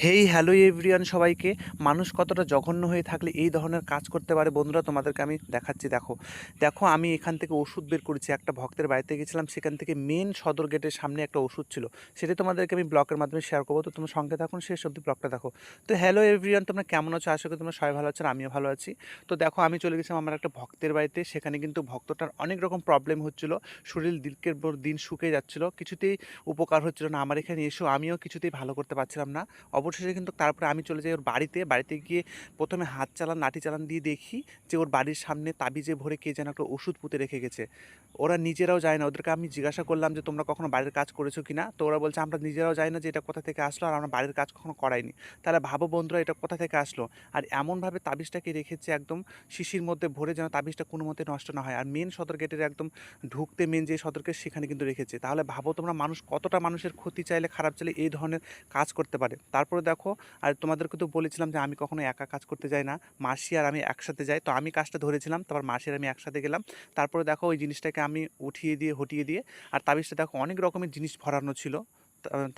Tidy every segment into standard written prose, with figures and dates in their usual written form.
Hey hello everyone সবাইকে। মানুষ কতটা জঘন্য হয়ে থাকলে এই ধরনের কাজ করতে পারে বন্ধুরা, তোমাদেরকে আমি দেখাচ্ছি। দেখো দেখো আমি এখান থেকে ওষুধ বের করেছি। একটা ভক্তের বাড়িতে গেছিলাম, সেখান থেকে মেন সদর গেটের সামনে একটা ওষুধ ছিল, সেটা তোমাদেরকে আমি ব্লগের মাধ্যমে শেয়ার করবো। তো তোমরা সঙ্গে থাকুন, শেষ অবধি ব্লগটা দেখো। তো হ্যালো এভরিওয়ান, তোমরা কেমন আছো? আশা করি তোমরা সবাই ভালো আছো, আর আমিও ভালো আছি। তো দেখো আমি চলে গেছিলাম আমার একটা ভক্তের বাড়িতে। সেখানে কিন্তু ভক্তটার অনেক রকম প্রবলেম হচ্ছিল, শরীর দিনের পর দিন শুকিয়ে যাচ্ছিল, কিছুতেই উপকার হচ্ছিল না। আমার এখানে এসেও আমিও কিছুতেই ভালো করতে পারছিলাম না। অবশেষে কিন্তু তারপরে আমি চলে যাই ওর বাড়িতে গিয়ে প্রথমে হাত চালান লাঠি চালান দিয়ে দেখি যে ওর বাড়ির সামনে তাবিজে ভরে কে যেন একটা ওষুধ পুঁতে রেখে গেছে। ওরা নিজেরাও যায় না। ওদেরকে আমি জিজ্ঞাসা করলাম যে তোমরা কখনো বাড়ির কাজ করেছো কি না? তো ওরা বলছে আমরা নিজেরাও যাই না যে এটা কোথা থেকে আসলো, আর আমরা বাড়ির কাজ কখনো করাইনি। তাহলে ভাবো বন্ধুরা, এটা কোথা থেকে আসলো? আর এমনভাবে তাবিজটাকে রেখেছে একদম শিশির মধ্যে ভরে, যেন তাবিজটা কোনো মতে নষ্ট না হয়। আর মেন সদর গেটের একদম ঢুকতে মেন যে সদর গেট, সেখানে কিন্তু রেখেছে। তাহলে ভাবো তোমরা, মানুষ কতটা মানুষের ক্ষতি চাইলে, খারাপ চাইলে এই ধরনের কাজ করতে পারে। তারপরে দেখো, আর তোমাদেরকে তো বলেছিলাম যে আমি কখনো একা কাজ করতে যাই না, মাসি আর আমি একসাথে যাই। তো আমি কাজটা ধরেছিলাম, তারপর মাসি আর আমি একসাথে গেলাম। তারপরে দেখো ওই জিনিসটাকে আমি উঠিয়ে দিয়ে হটিয়ে দিয়ে, আর তাবিজটা দেখো অনেক রকমের জিনিস ভরানো ছিল।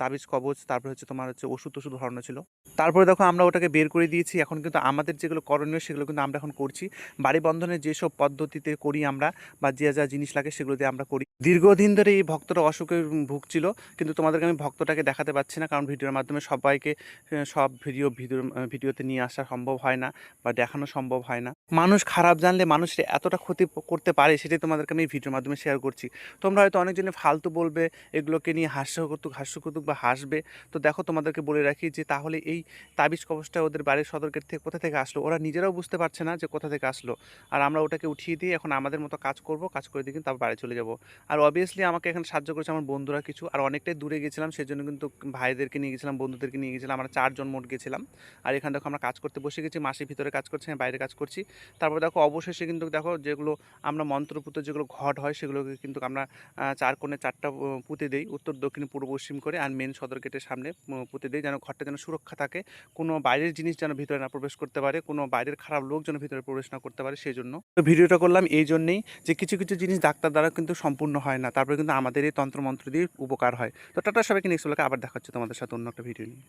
তাবিজ কবজ, তারপরে হচ্ছে তোমার হচ্ছে ওষুধ টষুধ ভরানো ছিল। তারপরে দেখো আমরা ওটাকে বের করে দিয়েছি। এখন কিন্তু আমাদের যেগুলো করণীয় সেগুলো কিন্তু আমরা এখন করছি। বাড়ি বন্ধনের যেসব পদ্ধতিতে করি আমরা, বা যে যা জিনিস লাগে সেগুলো দিয়ে আমরা করি। দীর্ঘদিন ধরে এই ভক্তরা অসুখে ভুগছিল, কিন্তু তোমাদেরকে আমি ভক্তটাকে দেখাতে পাচ্ছি না, কারণ ভিডিওর মাধ্যমে সবাইকে সব ভিডিওতে নিয়ে আসা সম্ভব হয় না, বা দেখানো সম্ভব হয় না। মানুষ খারাপ জানলে মানুষের এতটা ক্ষতি করতে পারে, সেটাই তোমাদেরকে আমি এই ভিডিওর মাধ্যমে শেয়ার করছি। তোমরা হয়তো অনেকজনে ফালতু বলবে, এগুলোকে নিয়ে হাস্যকৌতুক বা হাসবে। তো দেখো তোমাদেরকে বলে রাখি যে তাহলে এই তাবিজ কবজটা ওদের বাড়ির সদর গেট থেকে কোথা থেকে আসলো, ওরা নিজেরাও বুঝতে পারছে না যে কোথা থেকে আসলো। আর আমরা ওটাকে উঠিয়ে দিয়ে এখন আমাদের মতো কাজ করব, কাজ করে দিয়ে কিন্তু তারপর বাড়ি চলে যাব। আর অবভিয়াসলি আমাকে এখানে সাহায্য করেছে আমার বন্ধুরা কিছু, আর অনেকটাই দূরে গেছিলাম, সেজন্য কিন্তু ভাইদেরকে নিয়ে গেছিলাম, বন্ধুদেরকে নিয়ে গেছিলাম, আমরা 4 জন মোট গেছিলাম। আর এখানে দেখো আমরা কাজ করতে বসে গেছি, মাসির ভিতরে কাজ করছে, আমি বাইরে কাজ করছি। তারপর দেখো অবশেষে কিন্তু দেখো যেগুলো আমরা মন্ত্রপুত যেগুলো ঘট হয়, সেগুলোকে কিন্তু আমরা 4 কোণে 4টা পুঁতে দেই, উত্তর দক্ষিণ পূর্ব পশ্চিম করে। আর মেন সদর গেটের সামনে পুঁতে দেই, যেন ঘরটা যেন সুরক্ষা থাকে, কোনো বাইরের জিনিস যেন ভিতরে না প্রবেশ করতে পারে, কোনো বাইরের খারাপ লোক যেন ভিতরে প্রবেশ না করতে পারে। সেই জন্য তো ভিডিওটা করলাম এই জন্যেই, যে কিছু কিছু জিনিস ডাক্তার দ্বারা কিন্তু সম্পূর্ণ হয় না, তারপরে কিন্তু আমাদের এই তন্ত্রমন্ত্র দিয়ে উপকার হয়। তো টাটা সবাইকে, নেক্সট ব্লগে আবার দেখা হচ্ছে তোমাদের সাথে অন্য একটা ভিডিও নিয়ে।